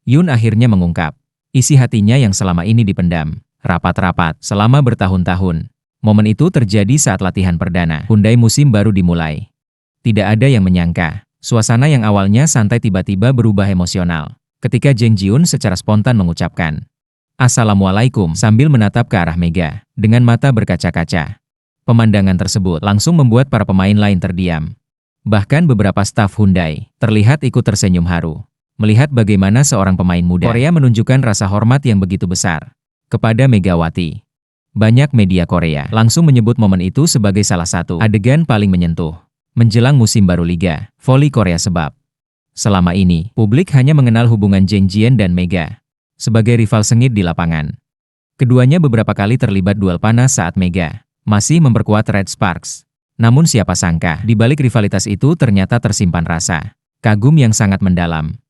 Yoon akhirnya mengungkap isi hatinya yang selama ini dipendam, rapat-rapat, selama bertahun-tahun. Momen itu terjadi saat latihan perdana Hyundai musim baru dimulai. Tidak ada yang menyangka, suasana yang awalnya santai tiba-tiba berubah emosional ketika Jang Ji-Hoon secara spontan mengucapkan "Assalamualaikum" sambil menatap ke arah Mega dengan mata berkaca-kaca. Pemandangan tersebut langsung membuat para pemain lain terdiam. Bahkan beberapa staf Hyundai terlihat ikut tersenyum haru melihat bagaimana seorang pemain muda Korea menunjukkan rasa hormat yang begitu besar kepada Megawati. Banyak media Korea langsung menyebut momen itu sebagai salah satu adegan paling menyentuh menjelang musim baru Liga Voli Korea sebab selama ini publik hanya mengenal hubungan Jang Ji-Hoon dan Mega sebagai rival sengit di lapangan. Keduanya beberapa kali terlibat duel panas saat Mega masih memperkuat Red Sparks. Namun siapa sangka di balik rivalitas itu ternyata tersimpan rasa kagum yang sangat mendalam.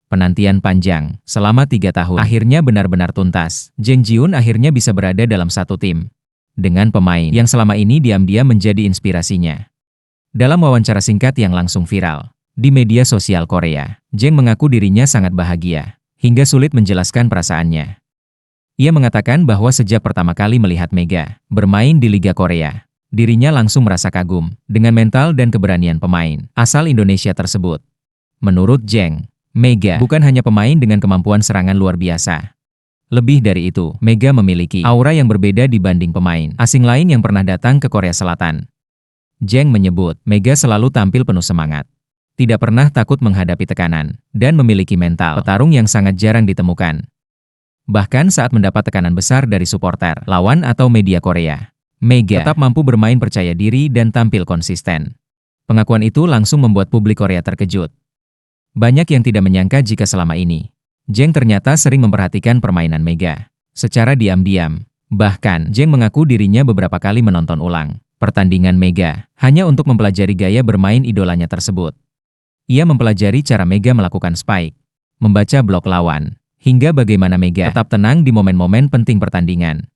Penantian panjang, selama 3 tahun, akhirnya benar-benar tuntas. Jang Ji-Hoon akhirnya bisa berada dalam satu tim dengan pemain yang selama ini diam-diam menjadi inspirasinya. Dalam wawancara singkat yang langsung viral di media sosial Korea, Jang mengaku dirinya sangat bahagia, hingga sulit menjelaskan perasaannya. Ia mengatakan bahwa sejak pertama kali melihat Mega bermain di Liga Korea, dirinya langsung merasa kagum dengan mental dan keberanian pemain asal Indonesia tersebut. Menurut Jang, Mega bukan hanya pemain dengan kemampuan serangan luar biasa. Lebih dari itu, Mega memiliki aura yang berbeda dibanding pemain asing lain yang pernah datang ke Korea Selatan. Jang menyebut, Mega selalu tampil penuh semangat, tidak pernah takut menghadapi tekanan, dan memiliki mental petarung yang sangat jarang ditemukan. Bahkan saat mendapat tekanan besar dari supporter, lawan atau media Korea, Mega tetap mampu bermain percaya diri dan tampil konsisten. Pengakuan itu langsung membuat publik Korea terkejut. Banyak yang tidak menyangka jika selama ini Jang ternyata sering memperhatikan permainan Mega secara diam-diam. Bahkan, Jang mengaku dirinya beberapa kali menonton ulang pertandingan Mega hanya untuk mempelajari gaya bermain idolanya tersebut. Ia mempelajari cara Mega melakukan spike, membaca blok lawan, hingga bagaimana Mega tetap tenang di momen-momen penting pertandingan.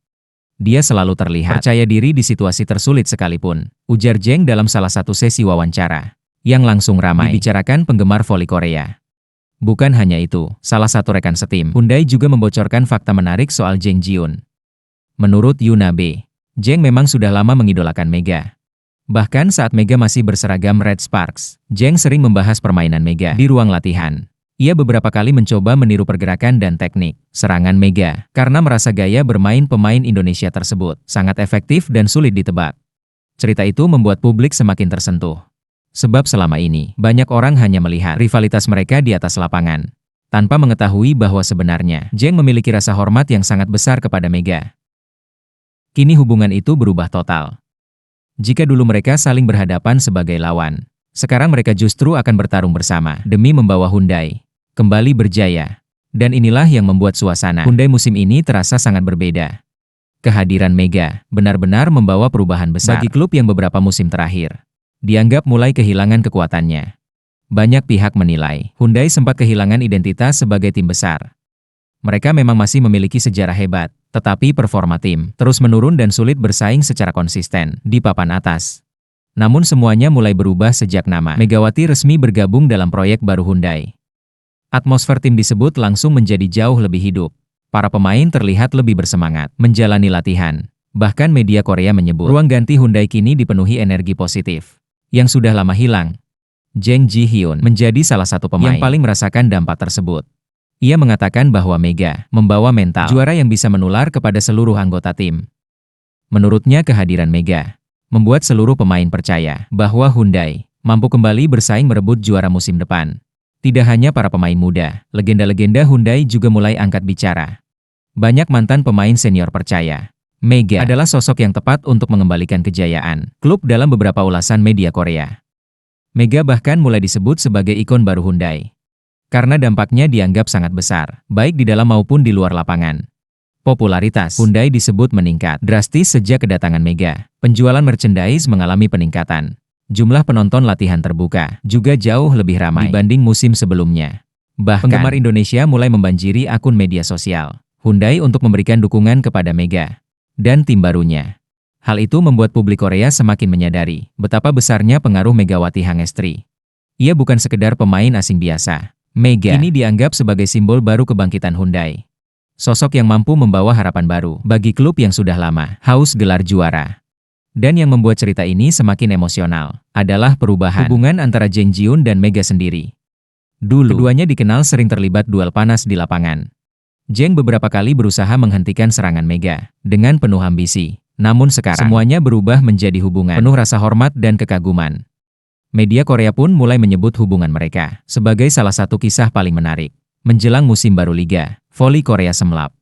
Dia selalu terlihat percaya diri di situasi tersulit sekalipun, ujar Jang dalam salah satu sesi wawancara yang langsung ramai dibicarakan penggemar voli Korea. Bukan hanya itu, salah satu rekan setim Hyundai juga membocorkan fakta menarik soal Jang Ji-Hoon. Menurut Yoona B, Jang memang sudah lama mengidolakan Mega. Bahkan saat Mega masih berseragam Red Sparks, Jang sering membahas permainan Mega di ruang latihan. Ia beberapa kali mencoba meniru pergerakan dan teknik serangan Mega karena merasa gaya bermain pemain Indonesia tersebut sangat efektif dan sulit ditebak. Cerita itu membuat publik semakin tersentuh. Sebab selama ini, banyak orang hanya melihat rivalitas mereka di atas lapangan, tanpa mengetahui bahwa sebenarnya Jang memiliki rasa hormat yang sangat besar kepada Mega. Kini hubungan itu berubah total. Jika dulu mereka saling berhadapan sebagai lawan, sekarang mereka justru akan bertarung bersama demi membawa Hyundai kembali berjaya. Dan inilah yang membuat suasana Hyundai musim ini terasa sangat berbeda. Kehadiran Mega benar-benar membawa perubahan besar bagi klub yang beberapa musim terakhir dianggap mulai kehilangan kekuatannya. Banyak pihak menilai Hyundai sempat kehilangan identitas sebagai tim besar. Mereka memang masih memiliki sejarah hebat, tetapi performa tim terus menurun dan sulit bersaing secara konsisten di papan atas. Namun semuanya mulai berubah sejak nama Megawati resmi bergabung dalam proyek baru Hyundai. Atmosfer tim disebut langsung menjadi jauh lebih hidup. Para pemain terlihat lebih bersemangat menjalani latihan. Bahkan media Korea menyebut ruang ganti Hyundai kini dipenuhi energi positif yang sudah lama hilang. Jang Ji-Hoon menjadi salah satu pemain yang paling merasakan dampak tersebut. Ia mengatakan bahwa Mega membawa mental juara yang bisa menular kepada seluruh anggota tim. Menurutnya kehadiran Mega membuat seluruh pemain percaya bahwa Hyundai mampu kembali bersaing merebut juara musim depan. Tidak hanya para pemain muda, legenda-legenda Hyundai juga mulai angkat bicara. Banyak mantan pemain senior percaya Mega adalah sosok yang tepat untuk mengembalikan kejayaan klub dalam beberapa ulasan media Korea. Mega bahkan mulai disebut sebagai ikon baru Hyundai karena dampaknya dianggap sangat besar, baik di dalam maupun di luar lapangan. Popularitas Hyundai disebut meningkat drastis sejak kedatangan Mega. Penjualan merchandise mengalami peningkatan. Jumlah penonton latihan terbuka juga jauh lebih ramai dibanding musim sebelumnya. Bahkan, penggemar Indonesia mulai membanjiri akun media sosial Hyundai untuk memberikan dukungan kepada Mega dan tim barunya. Hal itu membuat publik Korea semakin menyadari betapa besarnya pengaruh Megawati Hangestri. Ia bukan sekedar pemain asing biasa, Mega ini dianggap sebagai simbol baru kebangkitan Hyundai. Sosok yang mampu membawa harapan baru bagi klub yang sudah lama haus gelar juara. Dan yang membuat cerita ini semakin emosional adalah perubahan hubungan antara Zheng Jiun dan Mega sendiri. Dulu, keduanya dikenal sering terlibat duel panas di lapangan. Zheng beberapa kali berusaha menghentikan serangan Mega dengan penuh ambisi. Namun sekarang, semuanya berubah menjadi hubungan penuh rasa hormat dan kekaguman. Media Korea pun mulai menyebut hubungan mereka sebagai salah satu kisah paling menarik. Menjelang musim baru Liga Voli Korea Semlap,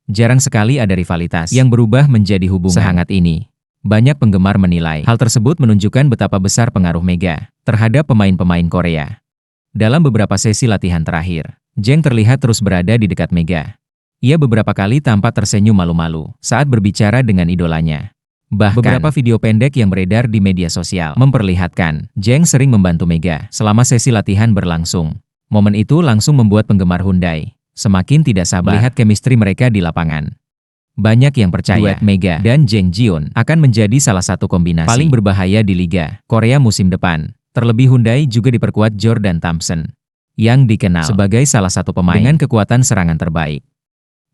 jarang sekali ada rivalitas yang berubah menjadi hubungan sehangat ini. Banyak penggemar menilai hal tersebut menunjukkan betapa besar pengaruh Mega terhadap pemain-pemain Korea. Dalam beberapa sesi latihan terakhir, Zheng terlihat terus berada di dekat Mega. Ia beberapa kali tampak tersenyum malu-malu saat berbicara dengan idolanya. Bahkan, beberapa video pendek yang beredar di media sosial memperlihatkan Zheng sering membantu Mega selama sesi latihan berlangsung. Momen itu langsung membuat penggemar Hyundai semakin tidak sabar melihat chemistry mereka di lapangan. Banyak yang percaya duet Mega dan Zheng Jiun akan menjadi salah satu kombinasi paling berbahaya di Liga Korea musim depan. Terlebih Hyundai juga diperkuat Jordan Thompson, yang dikenal sebagai salah satu pemain dengan kekuatan serangan terbaik.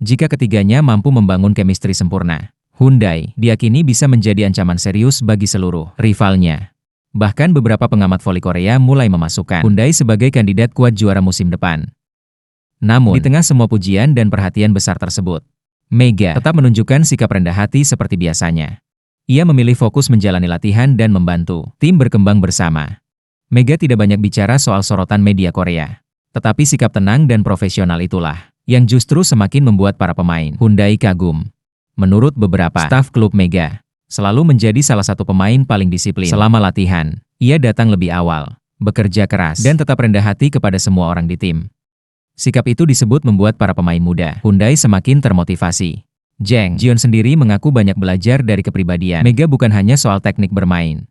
Jika ketiganya mampu membangun chemistry sempurna, Hyundai diyakini bisa menjadi ancaman serius bagi seluruh rivalnya. Bahkan beberapa pengamat voli Korea mulai memasukkan Hyundai sebagai kandidat kuat juara musim depan. Namun, di tengah semua pujian dan perhatian besar tersebut, Mega tetap menunjukkan sikap rendah hati seperti biasanya. Ia memilih fokus menjalani latihan dan membantu tim berkembang bersama. Mega tidak banyak bicara soal sorotan media Korea. Tetapi sikap tenang dan profesional itulah yang justru semakin membuat para pemain Hyundai kagum. Menurut beberapa staf klub Mega, selalu menjadi salah satu pemain paling disiplin selama latihan. Ia datang lebih awal, bekerja keras, dan tetap rendah hati kepada semua orang di tim. Sikap itu disebut membuat para pemain muda Hyundai semakin termotivasi. Zheng Jiun sendiri mengaku banyak belajar dari kepribadian Mega bukan hanya soal teknik bermain,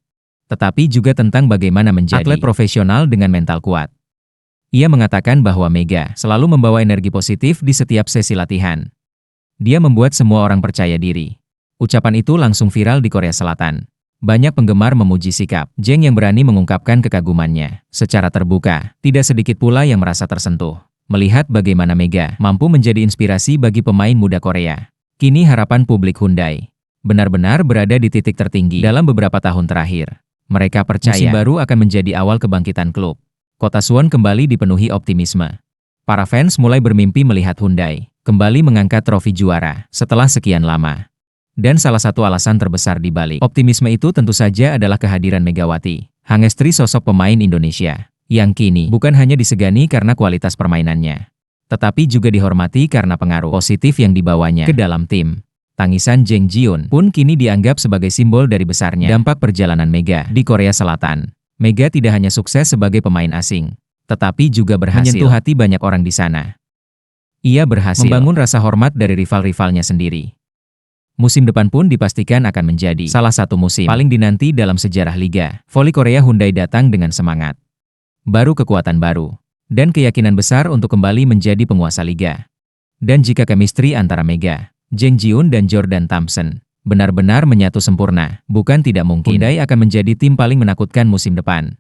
tetapi juga tentang bagaimana menjadi atlet profesional dengan mental kuat. Ia mengatakan bahwa Mega selalu membawa energi positif di setiap sesi latihan. Dia membuat semua orang percaya diri. Ucapan itu langsung viral di Korea Selatan. Banyak penggemar memuji sikap Zheng yang berani mengungkapkan kekagumannya secara terbuka. Tidak sedikit pula yang merasa tersentuh melihat bagaimana Mega mampu menjadi inspirasi bagi pemain muda Korea. Kini harapan publik Hyundai benar-benar berada di titik tertinggi dalam beberapa tahun terakhir. Mereka percaya musim baru akan menjadi awal kebangkitan klub. Kota Suwon kembali dipenuhi optimisme. Para fans mulai bermimpi melihat Hyundai kembali mengangkat trofi juara setelah sekian lama. Dan salah satu alasan terbesar di balik optimisme itu tentu saja adalah kehadiran Megawati Hangestri, sosok pemain Indonesia yang kini bukan hanya disegani karena kualitas permainannya, tetapi juga dihormati karena pengaruh positif yang dibawanya ke dalam tim. Tangisan Zheng Jiun pun kini dianggap sebagai simbol dari besarnya dampak perjalanan Mega di Korea Selatan. Mega tidak hanya sukses sebagai pemain asing, tetapi juga berhasil menyentuh hati banyak orang di sana. Ia berhasil membangun rasa hormat dari rival-rivalnya sendiri. Musim depan pun dipastikan akan menjadi salah satu musim paling dinanti dalam sejarah Liga Voli Korea. Hyundai datang dengan semangat baru, kekuatan baru, dan keyakinan besar untuk kembali menjadi penguasa Liga. Dan jika chemistry antara Mega, Zheng Jiun dan Jordan Thompson benar-benar menyatu sempurna, bukan tidak mungkin Hyundai akan menjadi tim paling menakutkan musim depan.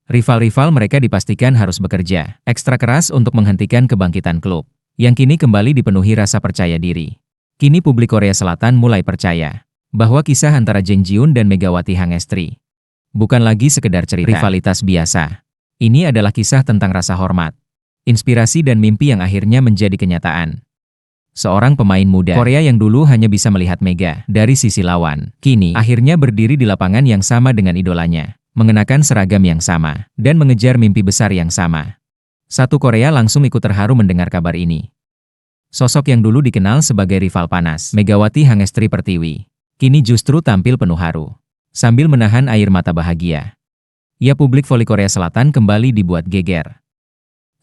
Rival-rival mereka dipastikan harus bekerja ekstra keras untuk menghentikan kebangkitan klub yang kini kembali dipenuhi rasa percaya diri. Kini publik Korea Selatan mulai percaya bahwa kisah antara Zheng Jiun dan Megawati Hangestri bukan lagi sekedar cerita rivalitas biasa. Ini adalah kisah tentang rasa hormat, inspirasi dan mimpi yang akhirnya menjadi kenyataan. Seorang pemain muda Korea yang dulu hanya bisa melihat Mega dari sisi lawan, kini akhirnya berdiri di lapangan yang sama dengan idolanya, mengenakan seragam yang sama, dan mengejar mimpi besar yang sama. Satu Korea langsung ikut terharu mendengar kabar ini. Sosok yang dulu dikenal sebagai rival panas, Megawati Hangestri Pertiwi, kini justru tampil penuh haru, sambil menahan air mata bahagia. Ya, publik voli Korea Selatan kembali dibuat geger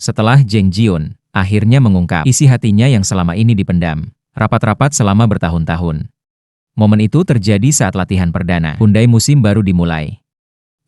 setelah Zheng Jiun akhirnya mengungkap isi hatinya yang selama ini dipendam rapat-rapat selama bertahun-tahun. Momen itu terjadi saat latihan perdana Hyundai musim baru dimulai.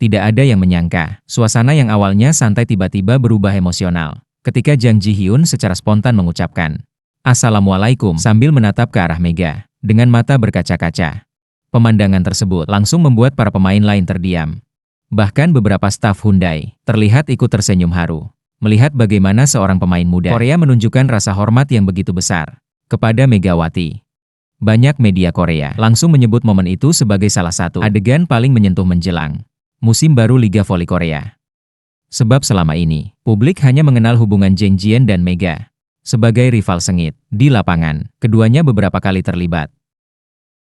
Tidak ada yang menyangka, suasana yang awalnya santai tiba-tiba berubah emosional ketika Jang Ji-hyun secara spontan mengucapkan "Assalamualaikum" sambil menatap ke arah Mega dengan mata berkaca-kaca. Pemandangan tersebut langsung membuat para pemain lain terdiam. Bahkan beberapa staf Hyundai terlihat ikut tersenyum haru. Melihat bagaimana seorang pemain muda Korea menunjukkan rasa hormat yang begitu besar kepada Megawati. Banyak media Korea langsung menyebut momen itu sebagai salah satu adegan paling menyentuh menjelang musim baru Liga Voli Korea. Sebab selama ini, publik hanya mengenal hubungan Zheng Jian dan Mega sebagai rival sengit. Di lapangan, keduanya beberapa kali terlibat